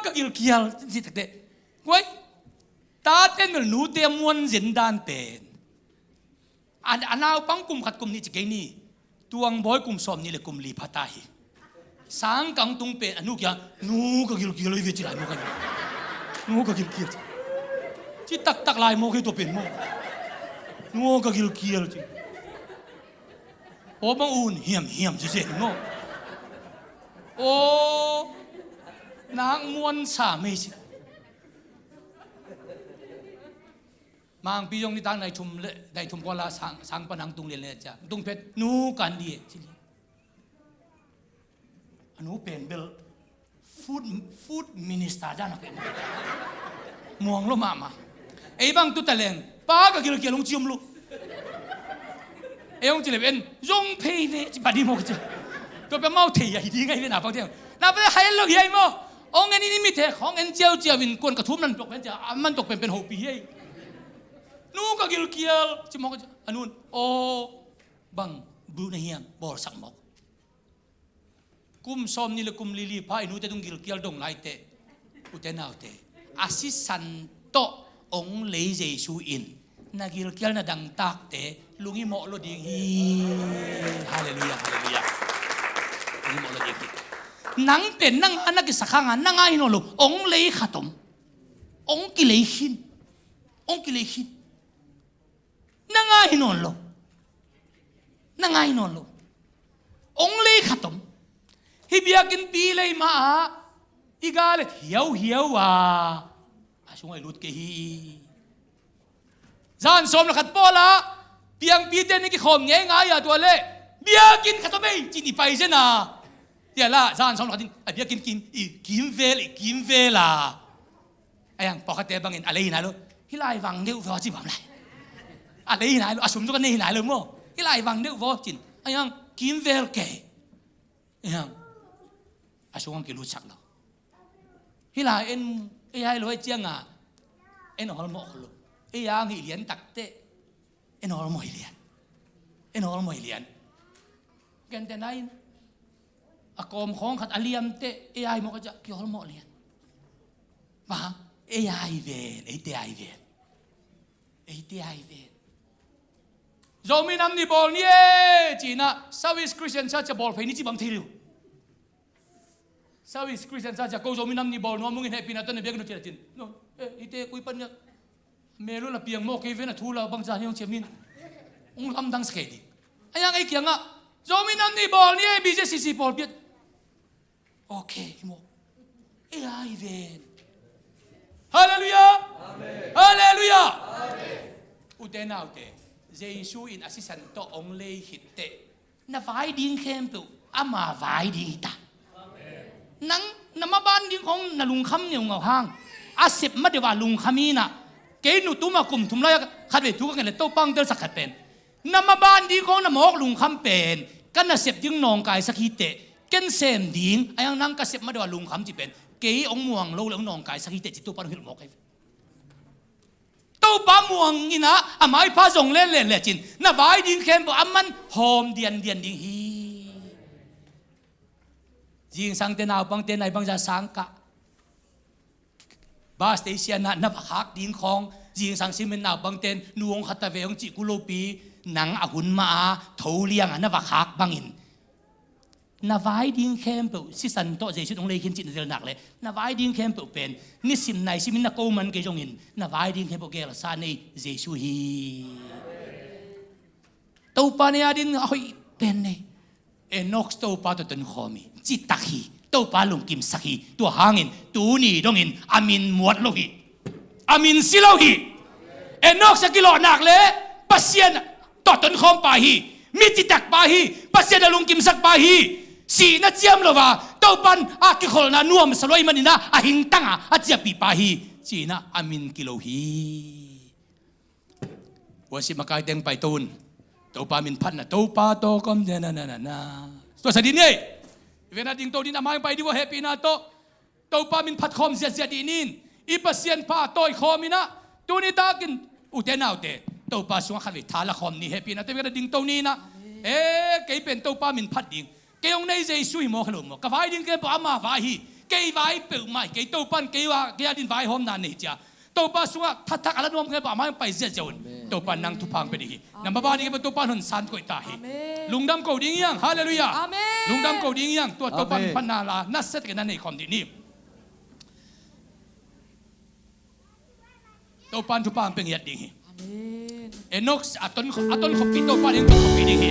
kagil kia cita te, wei, taten mel nu te muan zindan pen, anau pangkum kat kum ni cikei ni. tuang boy kum som ni le kum li patahi sang kang tung pe anu kya nu ka gil gil vi chilai mo ka nu ka gil gil chi tak tak lai mo ke to pen mo nu ka gil gil chi o bang un hiam hiam chi se no โอ้นางมวนสาไม่สิมางปียงนี่ตั้งในชุมเลในชุมกวาลาสังปนังตุงเรียนเลยจ้ะตุงเพชรนูกันดีสิอนุเป็นเบลฟูดมินิสเตอร์จ้านักเอ็นมองลงมาไอ้บางตุตะเลงป้าก็กิลงจิมลูไอ้องจิเลเป็นยงเพย์เวจิบัดดีโมกจ้ะตัวเป็นเมาเทียดีไงเป็นหน้าฟังเทียงหน้าเป็นให้เลิกยัยโมองเงินนี่มิเทของเอ็นเจียววินกวนกระทุ่มนั่นตกเป็นจ้ะมันตกเป็นหกปีนูก็กิลจิมอกจ้ะอันนู้นโอ้บังบลูเนียงบอลสักมอกกุมซอมนี่เลยกุมลิลีพายนูจะต้องกิลดงไลเตอุเทนเอาเตอาศิสันโตองเลเจชูอินนักกิลน่ะดังตักเตลุงอีโมโลดีฮีฮาเลลูยาฮาเลลูยาลุงอีโมโลดีฮีนังเป็นนังอันนักสักขังนังไอ้โนลูองเลขัดมองกิเลหินองกิเลหินนังไอ้โนลูนังไอ้โนลูองเลขัดมฮิบิยากินปีเลยมาอีกาเลเหี่ยวว่ะอาช่วยลุดเกฮีจานสมนักขัดปอละเปียงปีเตนี่กี่ขมเงี้ยง่ายตัวเล่เบียกินขัดไม่จีนี่ไปเสียนะเดี๋ยวละจานสมนักขัดเบียกินเวล่ะไอ้ยังปกติบางเงินอะไรนะลูกฮิไลวังเดียวพอจีบอะไรอะไรนะลูกอาสมทุกคนนี่นะลูกมั้งฮิไลวังเดียวพอจีนไอ้ยังกินเวลเกย์ไอ้ยังอาช่วงกี่รู้จักเราฮิลาเอ็นไอ้ให้รู้ไอ้เจียงอ่ะเอ็นออกมาหลุดไอ้ยังเหรียญตักเตะเอ็นออกมาเหรียญกันแต่ไหนอากรมของขัดอเลียมเตะไอ้ไอ้มันก็จะกี่ออกมาเหรียญมาไอ้ไอ้เวนไอ้เตะไอ้เวนโจมีน้ำนี่บอลเนี่ยจีน่ะซาวิสคริสเตียนจะบอลเพย์นี่จีบังทีเดียวสาวิสคริสเตียนจะกูจะมีน้ำนิบอลน้องมึงเห็นให้ปีนัดนั้นเบียกนุจิตตินโน่อีเต้คุยปัญญาเมรุละเปียงโมกเวนทูลาบางจานยังเชื่อมินองลำดังสเกดีไอ้ยังไอ้เกียงอ่ะจะมีน้ำนิบอลเนี่ยบีเจซีบอลเบียดโอเคโมไอ้เวนฮาเลลูยาฮาเลลูยาอุเทน่าอุเทเจสูอินอาศิสันโตองเลหิตเตน่าไฟดิ้งเข้มตุอามาไฟดิ้งตานังน้ำบ้านดิ้งของนลุงคำเนี่ยงเอาห้างอาศิบมาเดี๋ยวว่าลุงคำนี้น่ะเกณฑ์ตุ้มากลุ่มทุ่มไรขัดเวทุกกันเลยโต้ปังเดินสักขัดเป็นน้ำบ้านดิ้งของน้ำหมอกลุงคำเป็นกันน่ะเสียบดิ้งนองกายสักทีเตะเกณฑ์เซมดิ้งไอ้ยังนั่งกระเสียบมาเดี๋ยวว่าลุงคำจีเป็นเกย์องม่วงโลแล้วนองกายสักทีเตะจิตตัวปันหิลหมอกให้โต้ปังม่วงนี่นะอาไม่พาส่งเล่นจินน้าไว้ดิ้งเข้มบอกอามันหอมเดียนดิ้งฮียิงสังเตนาบังเตนไหนบังจะสังกะบาสเตเซียนับหักดิ้งของยิงสังซิมินนาบังเตนนวงขัตเวงจิกุโลปีหนังอาหุนมาทูเลียงนับหักบังอินนาไว้ดิ้งเข้มเปล่าสิสันโตเจชุดองเลยขินจิตเดือดหนักเลยนาไว้ดิ้งเข้มเปล่าเป็นนิสิมไหนซิมินนาโกมันเกจงอินนาไว้ดิ้งเข้มเปล่าเกลซานีเจชูฮีตัวปานีอาดินเอาเป็นเนี่ยเอ็นอกสตัวปาตัวตันขมีจิตตะขีตัวปาลงกิมสักขีตัวหางินตัวนี่ดงอินอามินมวดโลหิอามินสิโลหิเอ็นอกสักกิโลหนักเลยปัสเซียนตัวตันขมปาฮีมีจิตตักปาฮีปัสเซียนลงกิมสักปาฮีสีน่าเจียมโลวาตัวปันอากิโคลนานัวมสลอยมันนี่นะอาหิงตังอาเจียปีปาฮีจีน่าอามินกิโลฮีว่าสิมาไกลเด้งไปตูนตัวปามินพันนะตัวปาโตก็ไม่นะตัวสดินเนี่ยเวลาดิ้งตัวนี้น้ำมันไปดีว่าเฮปีนาโตตัวปามินพัดคอมเสียดีนินอีปัสเซียนปาโตอีคอมินะตัวนี้ตากินอุเทน่าอุเทตัวปาสวงขัดวิทาละคอมนี่เฮปีนาตัวเวลาดิ้งตัวนี้นะเกย์เป็นตัวปามินพัดดิ้งเกย์องในใจสุยโมขลุ่มกับไฟดิ้งเกย์ปามาไฟฮีเกย์ไฟเปิดไม่เกย์ตัวปันเกย์ว่าเกย์ดิ้งไฟหอมนานนี่จ้าตัวปาสวงทักอะไรนวมเกย์ปามาไปเสียจนตัวปันนั่งทุพังไปดีน้ำบ้านนี้เป็นตัวปันหันสันกุยตาฮีลุงดำเกาดิ้งยังฮาเลลูยาลุงดำเกาดิ้งยังตัวปันพันนาลานัสเซตกันนั่นในคอมดีนี่ตัวปันทุพังเป็นยัดดิ้งฮีเอ็นอกอัตนขบปีตัวปันเองขบปีดิ้งฮี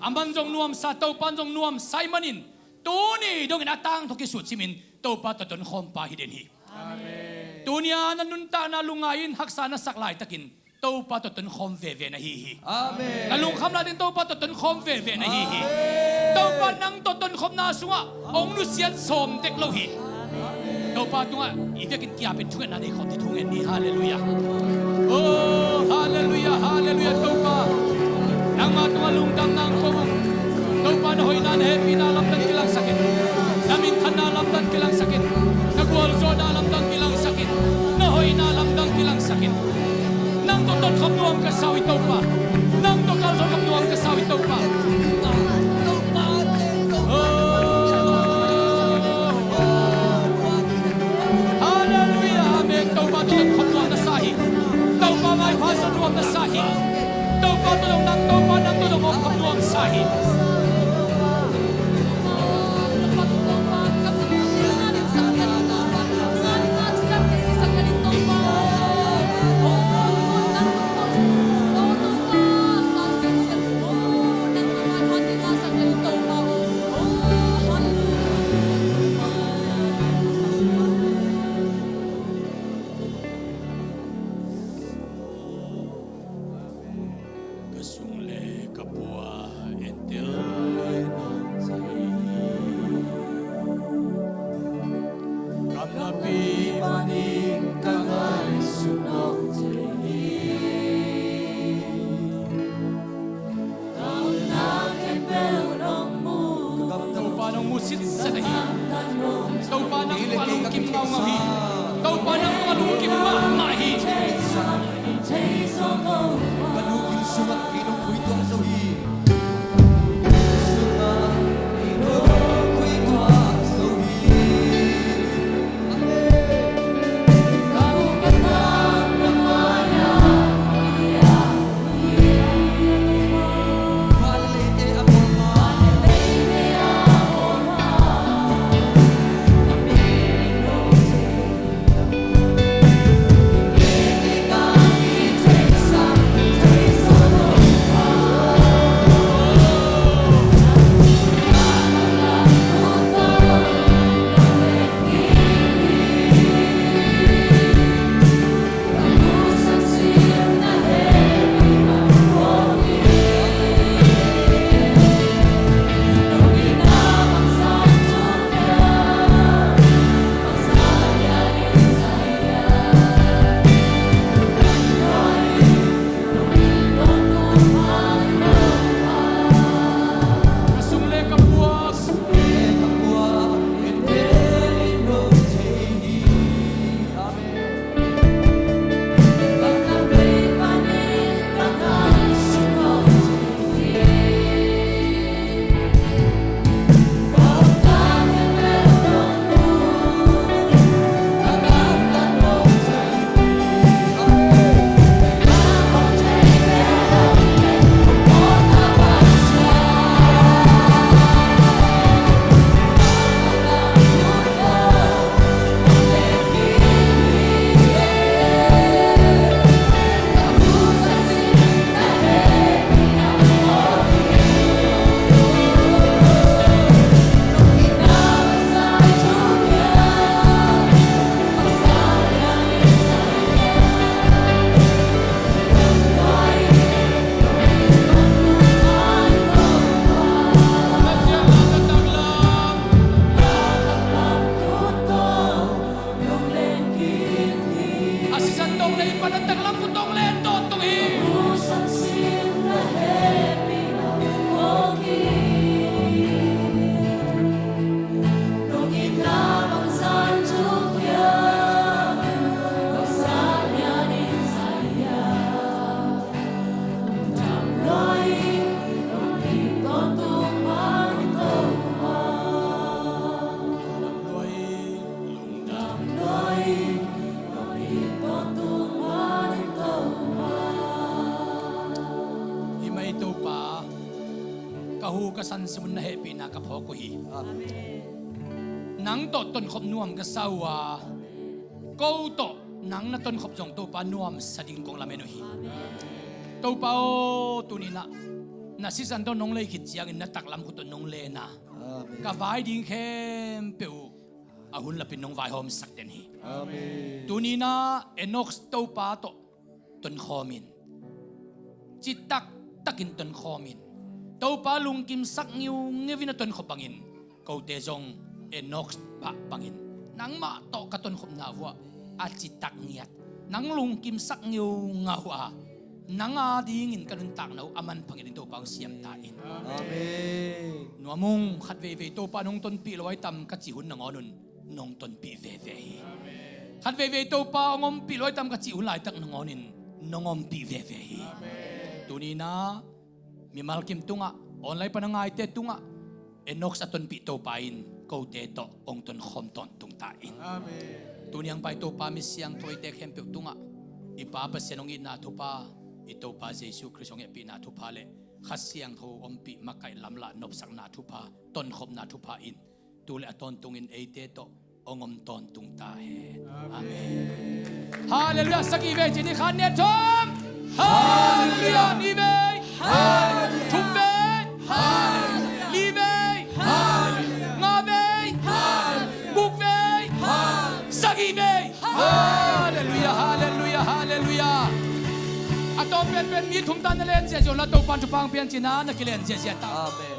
aman jong nuam sa to pan jong nuam Simonin tu ni dong inatang to kisut simin to pa to ton khom pa hiden hi amen tunia nanunta na lungayin haksana saklay takin to pa to ton khom ve na hi amen nalung kham natin to pa to ton khom ve na hi to pa nang to ton khom na sunga ong nu sian som tek lo hi to pa tunga ivekin kiapin thungen na ni khom ti thungen ni hallelujah oh hallelujah hallelujah to pa nang matungalung dang nang pawang to pa na hoy nan happy na lamdan kilang sakit namin kan na lamdan kilang sakit nagwal zo na lamdan kilang sakit na hoy na lamdan kilang sakit nang toton kham nuam ka sawi to pa nang to kal zo kham nuam ka sawi to pa hallelujah amen to pa to kham nuam na sahi to pa mai phasa nuam na sahi to pa to nang to pa nang to kham nuam sahi Kasungle kapua entil kamnapi Paning kanay sunok tini Taon na kipel ng mo tau panong musit sa dahi tau panang palong kim ngau ngahi tau panang palong kim mahi Taste of love Kanugin sumat kinong kuitwang sawi Sumat kinong kuitwang sawi kasungle kapua asisantong na ipanataglang putong lento tong hi Imay ito pa kahukasan sa na happy na kapoko hi nang to ton khop nuam ka sawa ko to nang na ton khop jong to pa nuam sa ding kong lameno hi to pa o tunina na si san don nong lei khit chiang in na taklam ko ton nong le na Amen. ka vai ding khem peu ahun lapin nong vai hom sak den hi Amen. tunina enox to pa to ton khomin chitak takin ton khomin to pa lung kim sak ngiu ngevina ton khopangin ko te jong enox pa pangin nang ma to ka ton khop na wa a chitak ngiat nang lung kim sak ngiu ngawa nang a ding in kanun tak nau aman pangin to pang siam ta in Amen. nuamung khat ve ve to pa nong ton pi loi tam ka chi hun nang onun nong ton pi ve ve khat ve ve to pa ngom pi loi tam ka chi hun lai tak nang onin nongom pi ve ve tunina mi malkim tunga online panangai te tunga enox aton pi to pain ko te to ong ton khom ton tung ta in Amen. tuniang pai to pa mi siang toi te khem pe tunga ipa pa senong in na thu pa ito pa Jesu Christ ong e pi na thu pa le khasiang tho om pi makai lamla nop sak na thu pa ton khom na thu pa in tu le aton tung in e te to ongom ton tung ta he amen hallelujah saki ve ji ni khan ne thom hallelujah ni ve hallelujah thum ve hallelujah li ve hallelujah nga ve hallelujah buk ve hallelujah saki ve hallelujah hallelujah hallelujah ato pen mi thum tan len je jo la to pan tu pang pian china na kilen je ta Amen.